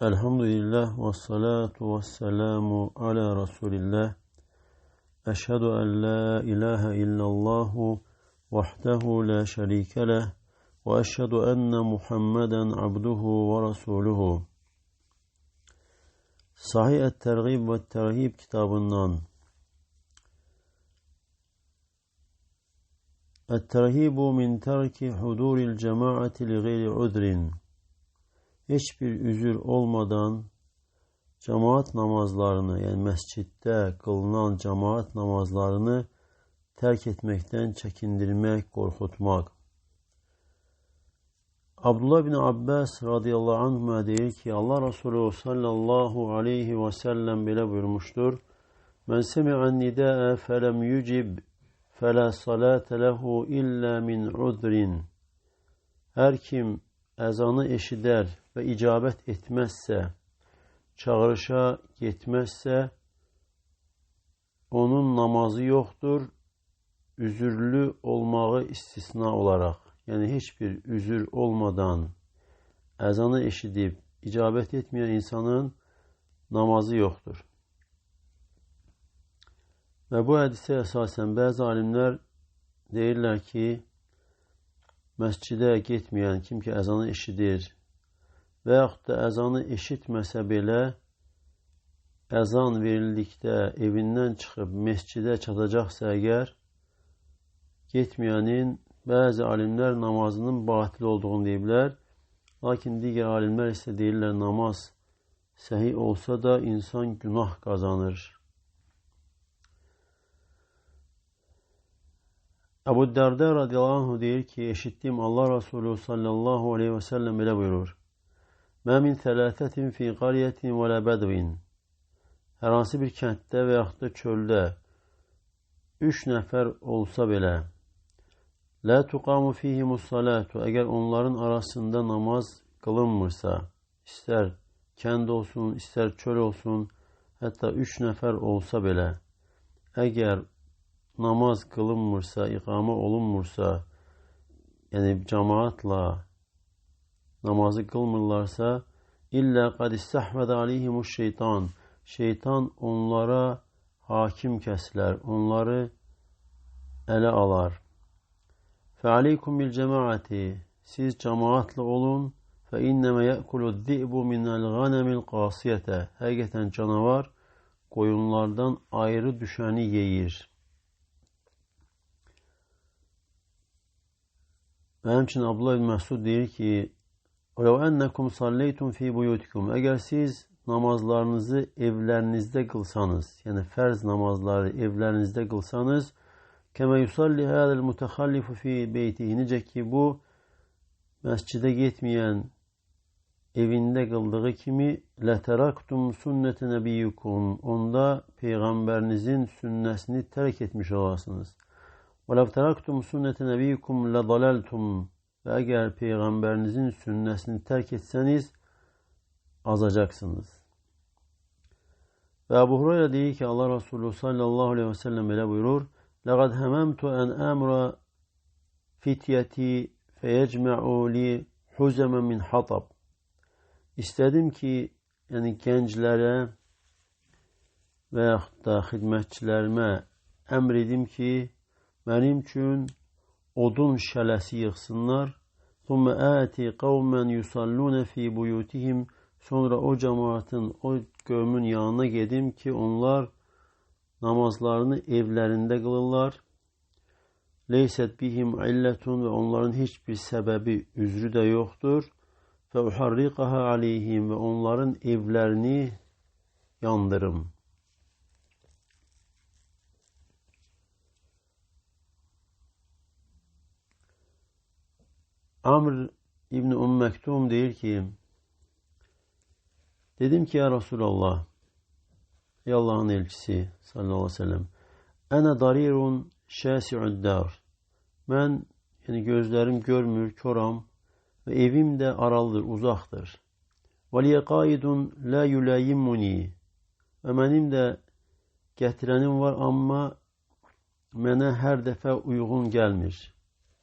Elhamdülillah ve salatu ve selamu ala Resulillah. Eşhedü en la ilahe illallahu vahdehu la şerike leh ve eşhedü enne Muhammeden abduhu ve resuluhu. Sahih et-Tergib ve Terhib kitabından Et-Terhibu min terki huduril cemaati li gayri udrin. Hiçbir üzür olmadan cemaat namazlarını, yani mescitte kılınan cemaat namazlarını terk etmekten çekindirmek, korkutmak. Abdullah bin Abbas radıyallahu anhuma deyir ki, Allah Resulü sallallahu aleyhi ve sellem böyle buyurmuştur: Men semi'an nida'a felem yucib fela salate lehu illa min udrin. Her kim ezanı eşider ve icabet etmezse, çağrışa gitmezse onun namazı yoktur, üzürlü olmağı istisna olarak. Yani hiçbir üzür olmadan ezanı eşidip icabet etmeyen insanın namazı yoktur. Ve bu hadise esasen bazı alimler deyirlər ki, məscidə getməyən kim ki əzanı eşidir və yaxud da əzanı eşitməsə belə əzan verildikdə evindən çıxıb məscidə çatacaqsa əgər, getməyənin bəzi alimlər namazının batil olduğunu deyiblər. Lakin digər alimlər isə deyirlər namaz səhih olsa da insan günah qazanır. Ebu Derda radıyallahu anh deyir ki, eşittim Allah Resulü sallallahu aleyhi ve sellem belə buyurur: Mə min thəlâthətin fi qariyyətin və lə bədvin. Hər hansı bir kənddə və yaxud da çöldə 3 nəfər olsa belə, lə tuqamu fihimus salatu, əgər onların arasında namaz qılınmırsa, istər kənd olsun, istər çöl olsun, hətta 3 nəfər olsa belə, əgər namaz qılınmırsa, iqamə olunmursa, yəni cemaatla namazı qılmırlarsa, illə qad istəhvədə aleyhimuş şeytan, şeytan onlara hakim kəsilər, onları ələ alar. Fəaleykum bil cemaati, siz cemaatla olun, fə innəmə yəkulü zi'bu minəl ghanəmil qasiyyətə, həqiqətən canavar qoyunlardan ayrı düşəni yeyir. Və həmçinin Abdullah ibn Məsud deyir ki, وَلَوْ أَنَّكُمْ صَلَّيْتُمْ فِي بُيُوتِكُمْ. Əgər siz namazlarınızı evlərinizdə qılsanız, yəni fərz namazları evlərinizdə qılsanız, كَمَا يُصَلِّ هَذَا الْمُتَخَلِّفُ فِي بَيْتِهِ. Necə ki, bu məscidə getməyən evində qıldığı kimi لَتَرَكْتُمْ سُنَّةَ نَبِيُّكُمْ. Onda Peyğəmbərinizin sünnəsini tərk etmiş olasınız. وَلَوْ تَرَكْتُمْ سُنَّةَ نَبِيِّكُمْ لَضَلَلْتُمْ. Və əgər Peyğəmbərinizin sünnəsini tərk etsəniz, azacaqsınız. Və Əbu Hurayra deyir ki, Allah Resulü sallallahu aleyhi ve sellem belə buyurur: لَقَدْ هَمَمْتُ أَنْ أَمْرَ فِتْيَتِي فَيَجْمَعُوا لِي حُزَمًا مِنْ حَطَبٍ. İstədim ki, yəni gənclərə və yaxud da xidmətçilərimə əmr edim ki, mənim üçün odun şələsi yığsınlar. ثُمَّ آتِ قَوْمًا يُصَلُّونَ فِي بُيُوتِهِمْ. Sonra o cemaatin, o qövmün yanına gedim ki, onlar namazlarını evlərində qılırlar. لَيْسَتْ بِهِمْ عِلَّةٌ. Və onların hiçbir səbəbi, üzrü də yoxdur. فَأُحَرِّقَهَا عَلَيْهِمْ. Və onların evlərini yandırım. Amr İbni Mektum deyir ki, dedim ki ya Resulallah, ey Allah'ın elçisi sallallahu aleyhi ve sellem, ənə darirun şəsi'üddar. Mən, yəni gözlərim görmür, koram və evim də aralıdır, uzaqdır. Vəliyə qaidun la yuləyimmuni. Və mənim də gətirənim var, amma mənə hər dəfə uyğun gəlmir.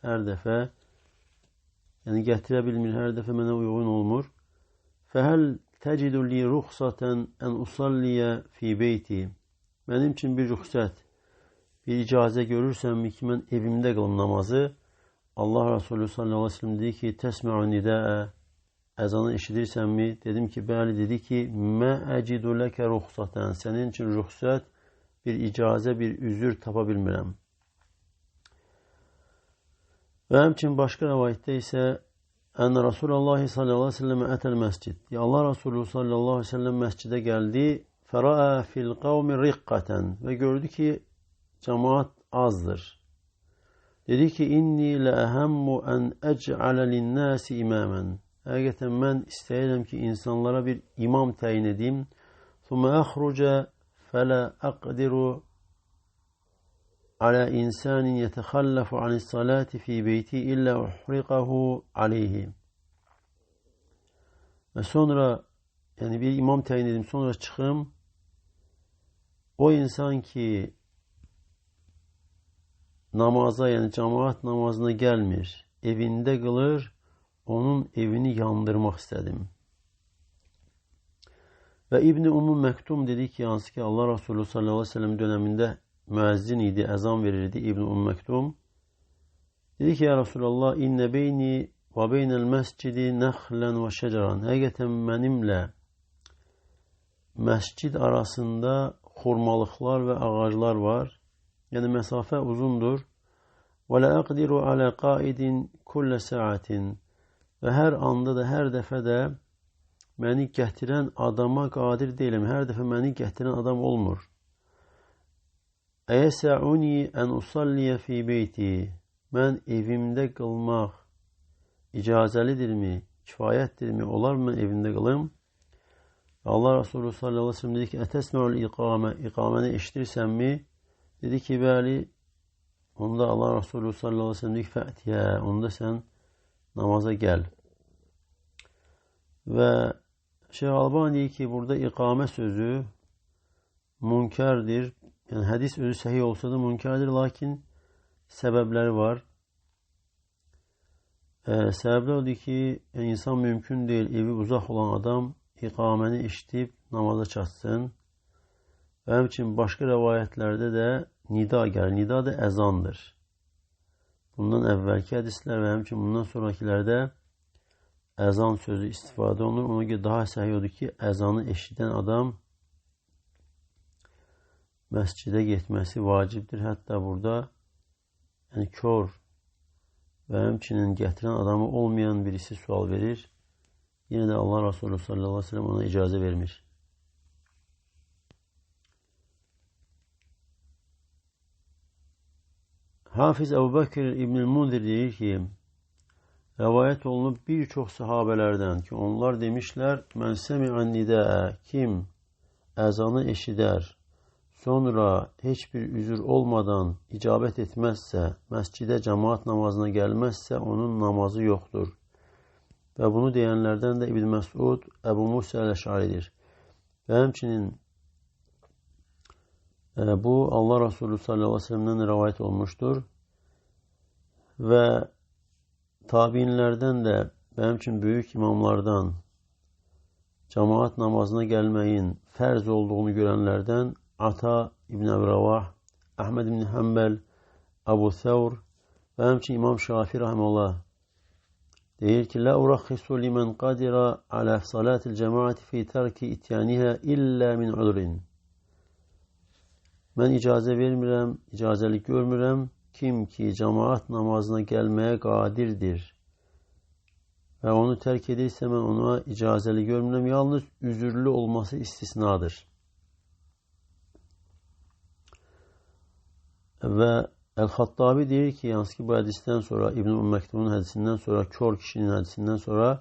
Hər dəfə yəni gətirə bilmir, hər dəfə mənə uyğun olmur. Fəhəl tecidu li ruhsaten en usalliye fi beyti. Mənim üçün bir rüxsət, bir icazə görürsənmi ki, mən evimdə qılım namazı? Allah Resulü sallallahu aleyhi ve sellem dedi ki, təsmə'u nidəə, əzanı eşidirsənmi? Dedim ki, bəli. Dedi ki, mə əcidu ləkə ruxsatən, sənin üçün rüxsət, bir icazə, bir üzür tapa bilmirəm. Və həmçin başqa rəvayətdə isə ən Rasulullah sallallahu aleyhi ve sellem ətəl məscid. Allah Resulü sallallahu aleyhi ve sellem məscidə gəldi. Fəraə fil qavmi riqqətən və gördü ki, cəmaat azdır. Dedi ki, inni ləəhəmmu ən əc'alə linnəsi imamən. Həqiqətən mən istəyirəm ki, insanlara bir imam təyin edim. Thumma əxrucə fələ əqdiru alə insanin yətəxəlləfu anis-salati fi beyti illə uhriqahu aleyhi. Və sonra, yəni bir imam təyin edim, sonra çıxım. O insan ki, namaza, yəni cemaat namazına gəlmir, evində qılır, onun evini yandırmaq istədim. Və İbn-i Məktum dedi ki, hansı ki Allah Resulü sallallahu aleyhi ve sellem dönemində müəzzin idi, əzan verirdi İbn-i Məktum. Dedi ki, ya Resulallah, inne beyni və beynəl məscidi nəxlən və şəcəran. Həqiqətən mənimlə məscid arasında xurmalıqlar və ağaclar var. Yəni məsafə uzundur. Və lə əqdiru alə qaidin kullə səatin. Və hər anda da, hər dəfə də məni gətirən adama qadir deyiləm. Hər dəfə məni gətirən adam olmur. Əyəsəuni ən usalliyə fi beyti. Mən evimdə qılmaq icazəlidirmi, kifayətdirmi? Olar mı evimdə qılım? Allah Resulü sallallahu aleyhi ve sellem dedi ki, ətəsməul iqamə, iqaməni eşitirsənmi? Dedi ki, bəli. Onda Allah Resulü sallallahu aleyhi ve sellem dedi ki, fə'tiyə, onda sən namaza gəl. Və Şeyh Albani deyir ki, burada iqamə sözü münkərdir. Yəni, hədis özü səhih olsa da münkərdir, lakin səbəbləri var. Səbəblər odur ki, insan mümkün deyil, evi uzaq olan adam iqaməni eşitib namaza çatsın. Və həmçin başqa rəvayətlərdə də nida gəlir. Nida da əzandır. Bundan əvvəlki hədislər və həmçin bundan sonrakilərdə əzan sözü istifadə olunur. Ona görə daha səhih odur ki, əzanı eşidən adam məscidə getməsi vacibdir. Hətta burada yəni kör və həmçinin gətirən adamı olmayan birisi sual verir. Yine de Allah Resulü sallallahu aleyhi ve sellem ona icazə vermiş. Hafiz Ebu Bekir İbn-i Munzir deyir ki, rəvayət olunub bir çox sahabələrdən ki, onlar demişlər, mən səmi'an nidəə, kim əzanı eşidər, sonra heç bir üzür olmadan icabət etməzsə, məscidə cemaat namazına gəlməzsə, onun namazı yoxdur. Və bunu deyənlərdən də İbn Məsud, Əbu Musa Əl-Əşaridir. Və həmçinin bu Allah Resulü sallallahu aleyhi ve sellem'dən rəvayət olmuşdur. Və tabiinlərdən də və həmçinin böyük imamlardan cemaat namazına gəlməyin fərz olduğunu görənlərdən Ata İbn Əbi Rəvah, Əhməd İbn Həmbəl, Əbu Thawr və həmçinin İmam Şafi rahimehullah deyir ki, la uraxisu limen qadira ala salatil cemaati fi tərki ityaniha illə min udrin. Mən icazə vermirəm, icazəlik görmürəm. Kim ki cemaat namazına gəlməyə qadirdir və onu tərk edirsə, mən ona icazəli görmürəm. Yalnız üzürlü olması istisnadır. Və Əl-Xattabi deyir ki, yansı ki bu hədisdən sonra, İbn-i Məktumun hədisindən sonra, kör kişinin hədisindən sonra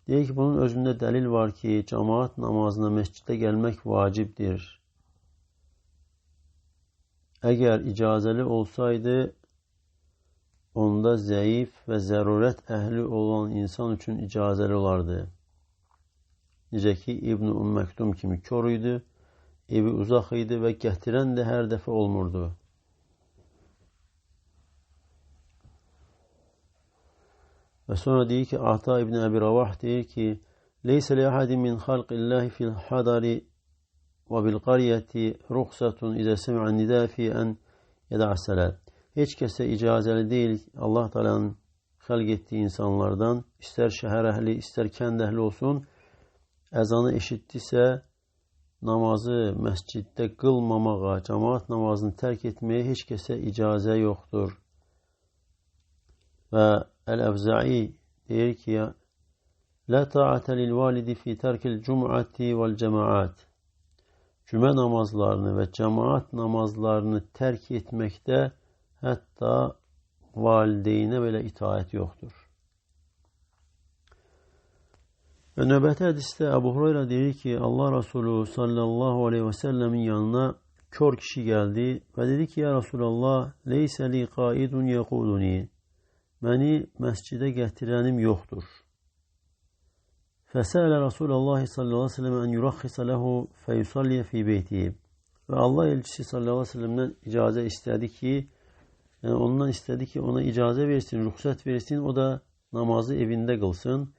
deyir ki, bunun özündə dəlil var ki, cemaat namazına məsciddə gəlmək vacibdir. Əgər icazəli olsaydı, onda zəif və zərurət əhli olan insan üçün icazəli olardı. Necə ki, İbn-i Məktum kimi kör idi, evi uzaq idi və gətirən də hər dəfə olmurdu. Və sonra deyir ki, Ata İbn Əbi Rəvah deyir ki, Leyse li ahadin min halqillahi fil hadari ve bil qaryeti ruhsatun ize semi'an nida fi en yeda'as salat. Hiç kese icazeli değil Allah Teala'nın halk ettiği insanlardan, ister şehir ehli, ister kendi ehli olsun, ezanı eşittiyse namazı mescitte kılmamağa, cemaat namazını terk etmeye hiç kese icaze yoktur. Ve El-Evza'i deyir ki, La ta'ate lil validi fi terkil cum'ati vel cemaat. Cüme namazlarını ve cemaat namazlarını terk etmekte hatta valideyne böyle itaat yoktur. Ve nöbeti hadiste Ebu Hureyre deyir ki Allah Resulü sallallahu aleyhi ve sellemin yanına kör kişi geldi ve dedi ki ya Resulallah leyse li qaidun yekuduni. Beni mescide getirenim yoktur. Fesele Resulullah sallallahu aleyhi ve sellem en yurakhisa lehu feyusalliye fi beyti. Ve Allah elçisi sallallahu aleyhi ve sellem'den icaze istedi ki yani ondan istedi ki ona icaze versin, ruhsat versin, o da namazı evinde kılsın.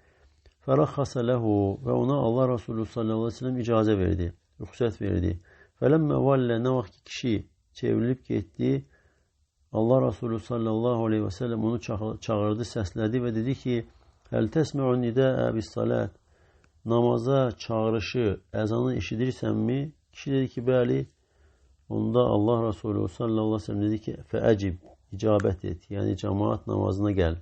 Ferakhasa lehu ve ona Allah Resulü sallallahu aleyhi ve sellem icaze verdi, ruhsat verdi. Felemme valle ne vakti kişi çevrilip gitti, Allah Resulü sallallahu aleyhi ve sellem onu çağırdı, sesledi ve dedi ki hel tesme'un nida'a bis salat. Namaza çağrışı, ezanı işitirsen mi? Kişi dedi ki bəli. Onda Allah Resulü sallallahu aleyhi ve sellem dedi ki fe'ecib, icabet et. Yani cemaat namazına gel.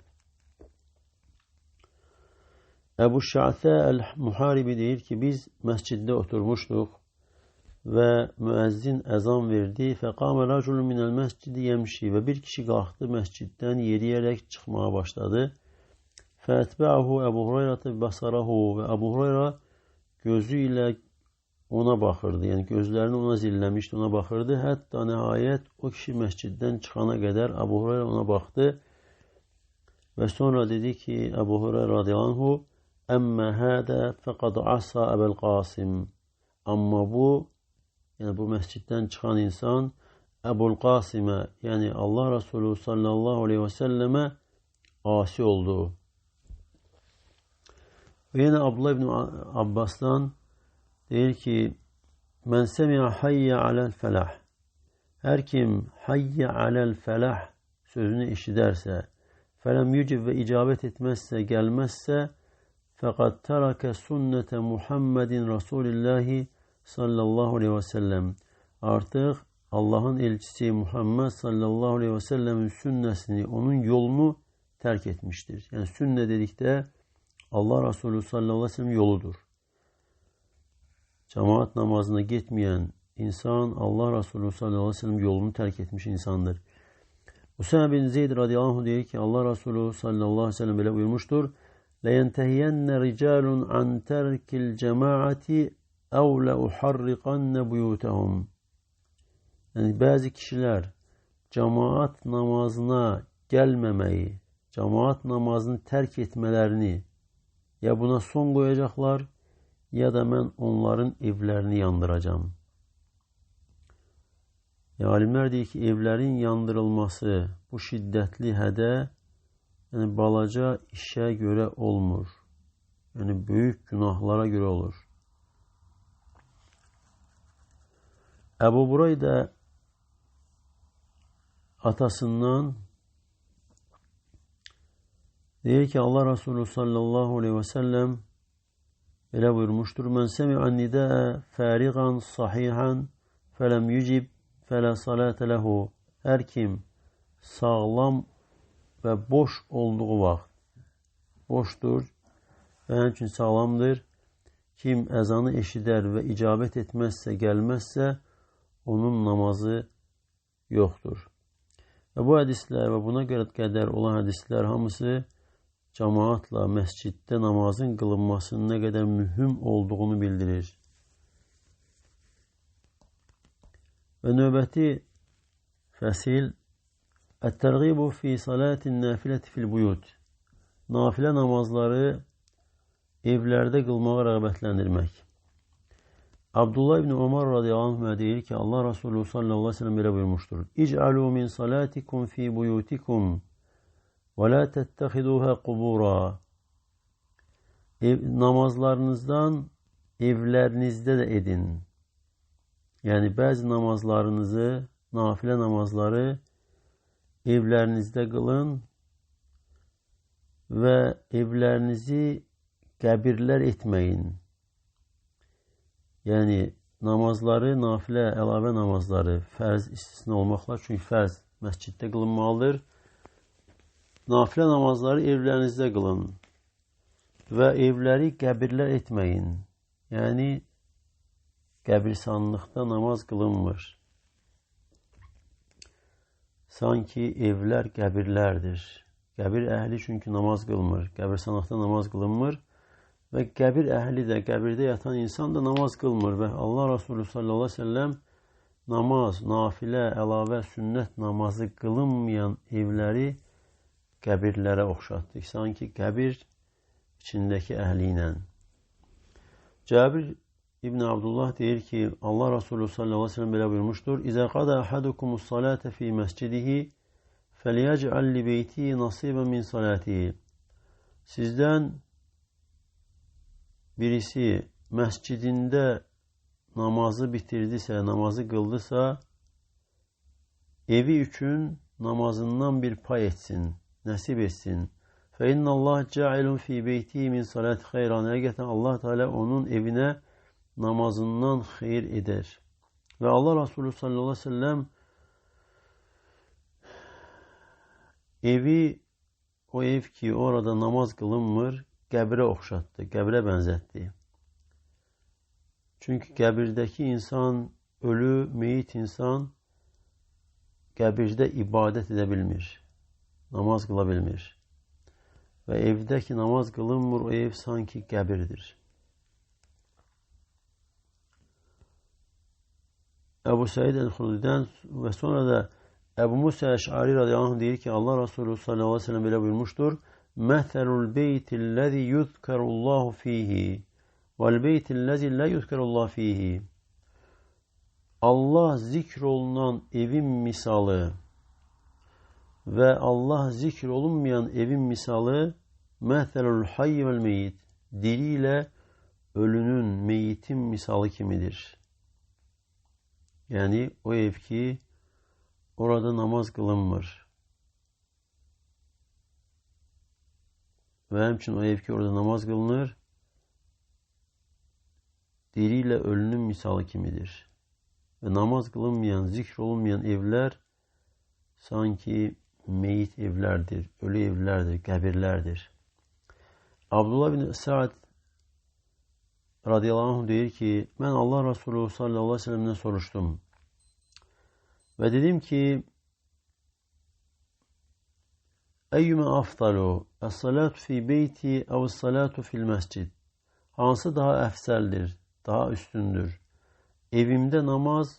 Ebu Şa'se el-Muharibi deyir ki biz mescidde oturmuştuk ve müezzin ezan verdi. Fekame raculun minel mescidi yemşi ve bir kişi kalktı mescitten yürüyerek çıkmaya başladı. Fetbe'ahu Ebu Hureyre basarahu ve Ebu Hureyre gözüyle ona bakırdı. Yani gözlerini ona zillemişti, ona bakırdı. Hatta nihayet o kişi mescitten çıkana kadar Ebu Hureyre ona baktı. Ve sonra dedi ki Ebu Hureyre radıyallahu anhu emme hâde fekad asa Ebel Kasım. Ama bu yani bu mescitten çıkan insan Ebul Kasım'e yani Allah Resulü sallallahu aleyhi ve selleme asi oldu. Ve yine Abdullah ibn Abbas'tan deyir ki men semi'a hayye alel felah. Her kim hayye alel felah sözünü işiderse felem yücib ve icabet etmezse gelmezse fakat terake sünnete Muhammedin Resulillahi sallallahu aleyhi ve sellem. Artık Allah'ın elçisi Muhammed sallallahu aleyhi ve sellemin sünnesini, onun yolunu terk etmiştir. Yani sünne dedikte Allah Resulü sallallahu aleyhi ve sellem yoludur. Cemaat namazına gitmeyen insan Allah Resulü sallallahu aleyhi ve sellem yolunu terk etmiş insandır. Usame bin Zeyd radıyallahu anh diyor ki Allah Resulü sallallahu aleyhi ve sellem böyle buyurmuştur. لَيَنْتَهِيَنَّ رِجَالٌ عَنْ تَرْكِ الْجَمَاعَةِ اَوْ لَاُحَرِّقَنَّ بُيُوتَهُمْ. Yani bazı kişiler cemaat namazına gelmemeyi, cemaat namazını terk etmelerini ya buna son koyacaklar ya da ben onların evlerini yandıracağım. Ya alimler diyor ki evlerin yandırılması bu şiddetli hede yani balaca işe göre olmur. Yani büyük günahlara göre olur. Ebu Bureyde atasından diyor ki Allah Resulü sallallahu aleyhi ve sellem böyle buyurmuştur. Men semi'an nida'a farigan sahihan felem yücib fela salate lehu. Her kim sağlam ve boş olduğu vakit boştur ve onun için sağlamdır. Kim ezanı eşider ve icabet etmezse gelmezse onun namazı yoktur. Ve bu hadisler ve buna göre kadar olan hadisler hamısı cemaatla mescitte namazın kılınmasının ne kadar mühim olduğunu bildirir. Ve nöbeti fesil et-tergibu fi salatin nafileti fil buyut. Nafile namazları evlerde kılmaya rağbetlendirmek. Abdullah ibn Ömer radıyallahu anh deyir ki Allah Resulü sallallahu aleyhi ve sellem böyle buyurmuştur. İc'alû min salatikum fi buyutikum ve la tettehiduha kubura. namazlarınızdan evlərinizdə də edin. Yəni, bəzi namazlarınızı, nafilə namazları evlərinizdə qılın və evlərinizi qəbirlər etməyin. Yəni, namazları, nafilə, əlavə namazları, fərz istisna olmaqla, çünki fərz məsciddə qılınmalıdır. Nafilə namazları evlərinizdə qılın və evləri qəbirlər etməyin. Yəni, qəbirsanlıqda namaz qılınmır. Sanki evlər qəbirlərdir. Qəbir əhli çünki namaz qılmır. Qəbirsanlıqda namaz qılınmır. Və qəbir əhli də, qəbirdə yatan insan da namaz qılmır. Və Allah Resulü sallallahu aleyhi ve sellem namaz, nafilə, əlavə, sünnət namazı qılınmayan evləri qəbirlərə oxşatdı. Sanki qəbir içindəki əhli ilə. Cabir İbn Abdullah deyir ki, Allah Resulü sallallahu aleyhi ve sellem belə buyurmuşdur. İzə qada ahadukumus salate fi məscidihi fəliyəcəl li beyti nasibən min salatihi. Sizdən birisi məscidində namazı bitirdisə, namazı qıldısa, evi üçün namazından bir pay etsin, nəsib etsin. فَاِنَّ اللّٰهَ جَعِلٌ ف۪ي بَيْتِهِ مِنْ صَلَاتِ خَيْرًا. Həqiqətən Allah Teala onun evinə namazından xeyir edər. Və Allah Resulü sallallahu aleyhi ve sellem evi, o ev ki orada namaz qılınmır, qəbrə oxşatdı, qəbrə bənzətdi. Çünki qəbirdəki insan, ölü, meyit insan qəbirdə ibadət edə bilmir, namaz qıla bilmir. Və evdə ki namaz qılınmır, o ev sanki qəbirdir. Əbu Səid Əl-Xudridən və sonra da Əbu Musa Əş'ari radiyallahu anh deyir ki, Allah Resulü sallallahu aleyhi ve sellem belə buyurmuşdur. Məsəlul beytillezî yuzkerullahu fihi vel beytillezî la yuzkerullahu fihi. Allah zikr olunan evin misalı və Allah zikr olunmayan evin misalı məsəlul hayy vel meyit, diri ilə ölünün, meyitin misalı kimidir. Yəni o ev ki orada namaz qılınmır. Və həmçinin o ev ki orada namaz qılınır, diri ilə ölünün misalı kimidir. Və namaz qılınmayan, zikr olunmayan evlər sanki meyit evlərdir, ölü evlərdir, qəbirlərdir. Abdullah bin Sa'd radiyallahu anh deyir ki, mən Allah Resulü sallallahu aleyhi ve sellem'den soruşdum. Və dedim ki, Əyyümə afdalu, əs-salatu fi beyti əvs-salatu fil məscid. Hansı daha əfsəldir, daha üstündür? Evimdə namaz,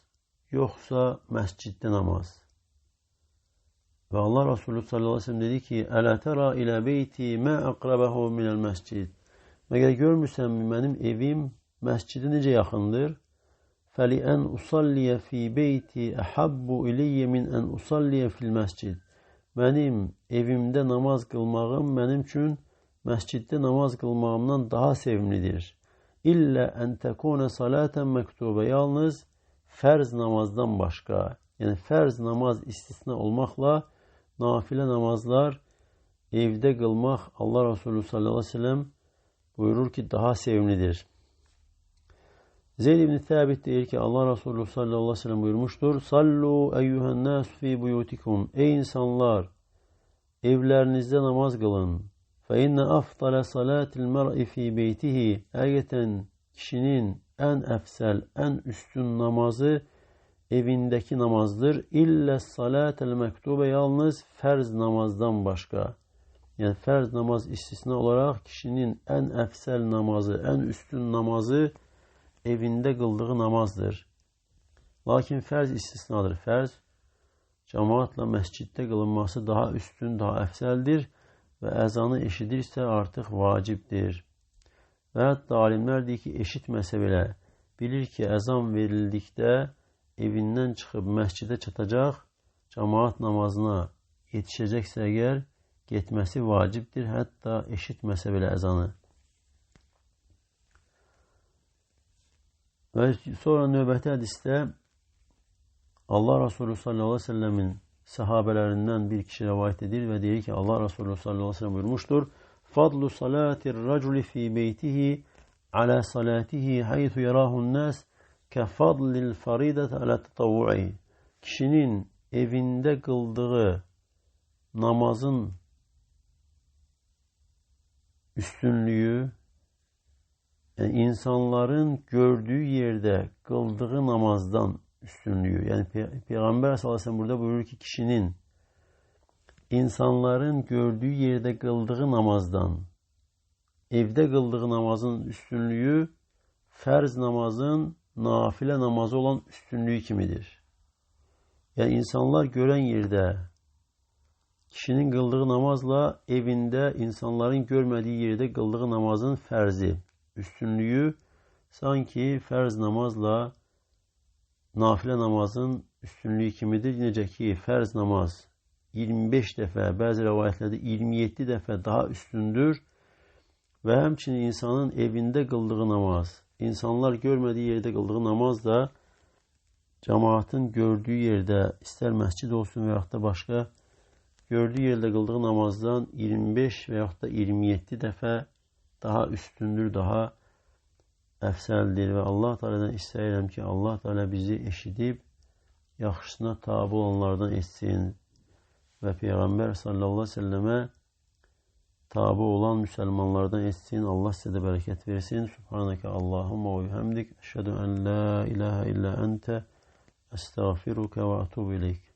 yoxsa məsciddə namaz? Və Allah Resulü sallallahu aleyhi ve sellem dedi ki, Ələ tərə ilə beyti mə əqrəbəhu minəl məscid. Məgər görmürsənmi, mənim evim məscidə necə yaxındır? Fəli ən usalliyə fi beyti əhabbu iliyyə min ən usalliyə fil məscid. Mənim evimdə namaz qılmağım mənim üçün məsciddə namaz qılmağımdan daha sevimlidir. İllə ən təkunə salətən məktubə. Yalnız fərz namazdan başqa, yəni fərz namaz istisna olmaqla nafilə namazlar evdə qılmaq Allah Resulü sallallahu aleyhi ve sellem buyurur ki daha sevimlidir. Zeyd ibn Təbit deyir ki Allah Resulü sallallahu aleyhi ve sellem buyurmuşdur. Sallu eyyuhən nəs fi buyutikum. Ey insanlar, evlərinizdə namaz qılın. Fə innə afdalə salatil mər'i fi beytihi. Həqiqətən kişinin ən əfsəl, ən üstün namazı evindəki namazdır. İllə salətəl məktubə, yalnız fərz namazdan başqa. Yəni fərz namaz istisna olaraq kişinin ən əfsəl namazı, ən üstün namazı evində qıldığı namazdır. Lakin fərz istisnadır. Fərz cəmaatla məsciddə qılınması daha üstün, daha əfsəldir və əzanı eşidirsə artıq vacibdir. Və hətta alimlər deyir ki, eşitməsə belə bilir ki, əzan verildikdə evindən çıxıb məscidə çatacaq, cəmaat namazına yetişəcəksə əgər, getməsi vacibdir, hətta eşitməsə belə əzanı. Və sonra növbəti hədisdə Allah Resulü sallallahu aleyhi ve sellemin sahabələrindən bir kişi rəvayət edir və deyir ki, Allah Resulü sallallahu aleyhi ve sellem buyurmuşdur: "Fadlu salatir raculi fi beytihi ala salatihi haythu yarahu'n nas ka fadlil faridati ala tatavvu'i." Kişinin evində qıldığı namazın üstünlüyü, yani insanların gördüğü yerde kıldığı namazdan üstünlüğü. Yani Peygamber sallallahu aleyhi ve sellem burada buyuruyor ki kişinin insanların gördüğü yerde kıldığı namazdan, evde kıldığı namazın üstünlüğü ferz namazın nafile namazı olan üstünlüğü kimidir. Yani insanlar gören yerde kişinin kıldığı namazla evinde insanların görmediği yerde kıldığı namazın ferzi, üstünlüğü sanki ferz namazla nafile namazın üstünlüğü kimidir. Necə ki ferz namaz 25 dəfə, bazı rivayətlerde 27 dəfə daha üstündür ve həmçinin insanın evinde kıldığı namaz, insanlar görmediği yerde kıldığı namaz da cemaatın gördüğü yerde, ister mescid olsun veyahut da başka gördüğü yerde kıldığı namazdan 25 veyahut da 27 dəfə daha üstündür, daha əfsəldir və Allah Teala'dan istəyirəm ki, Allah Teala bizi eşidib yaxşısına tabi olanlardan etsin və Peyğəmbər sallallahu aleyhi ve sellemə tabi olan müsəlmanlardan etsin. Allah sizə də bərəkət versin. Subhanəkə Allahumma və bihamdik. Əşhədu ən la ilahe illə əntə əstəğfiruka və atubu ileyk.